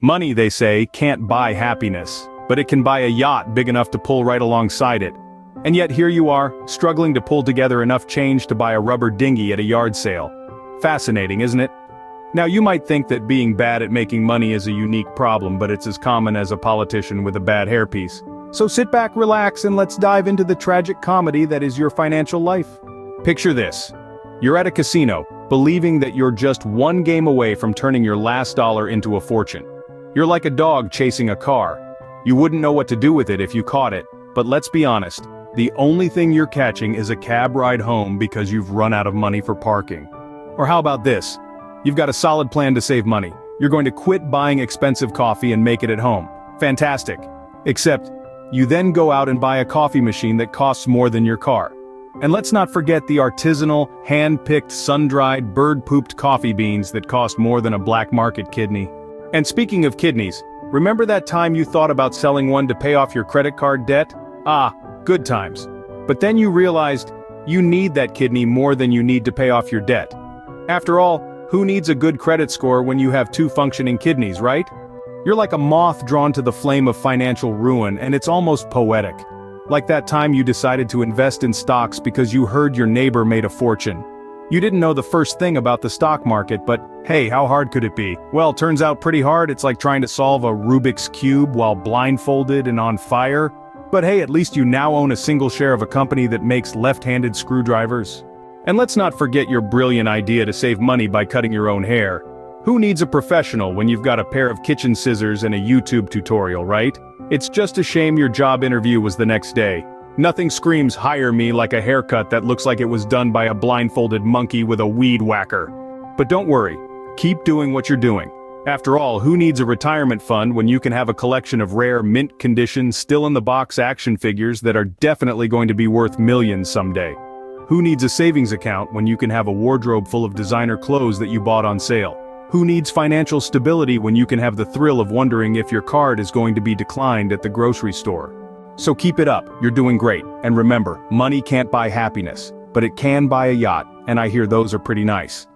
Money, they say, can't buy happiness, but it can buy a yacht big enough to pull right alongside it. And yet here you are, struggling to pull together enough change to buy a rubber dinghy at a yard sale. Fascinating, isn't it? Now you might think that being bad at making money is a unique problem, but it's as common as a politician with a bad hairpiece. So sit back, relax, and let's dive into the tragic comedy that is your financial life. Picture this. You're at a casino, believing that you're just one game away from turning your last dollar into a fortune. You're like a dog chasing a car. You wouldn't know what to do with it if you caught it, but let's be honest, the only thing you're catching is a cab ride home because you've run out of money for parking. Or how about this? You've got a solid plan to save money. You're going to quit buying expensive coffee and make it at home. Fantastic. Except, you then go out and buy a coffee machine that costs more than your car. And let's not forget the artisanal, hand-picked, sun-dried, bird-pooped coffee beans that cost more than a black market kidney. And speaking of kidneys, remember that time you thought about selling one to pay off your credit card debt? Ah, good times. But then you realized you need that kidney more than you need to pay off your debt. After all, who needs a good credit score when you have two functioning kidneys, right? You're like a moth drawn to the flame of financial ruin, and it's almost poetic. Like that time you decided to invest in stocks because you heard your neighbor made a fortune. You didn't know the first thing about the stock market, but hey, how hard could it be? Well, turns out pretty hard. It's like trying to solve a Rubik's Cube while blindfolded and on fire. But hey, at least you now own a single share of a company that makes left-handed screwdrivers. And let's not forget your brilliant idea to save money by cutting your own hair. Who needs a professional when you've got a pair of kitchen scissors and a YouTube tutorial, right? It's just a shame your job interview was the next day. Nothing screams hire me like a haircut that looks like it was done by a blindfolded monkey with a weed whacker. But don't worry, keep doing what you're doing. After all, who needs a retirement fund when you can have a collection of rare mint condition still-in-the-box action figures that are definitely going to be worth millions someday? Who needs a savings account when you can have a wardrobe full of designer clothes that you bought on sale? Who needs financial stability when you can have the thrill of wondering if your card is going to be declined at the grocery store? So keep it up, you're doing great, and remember, money can't buy happiness, but it can buy a yacht, and I hear those are pretty nice.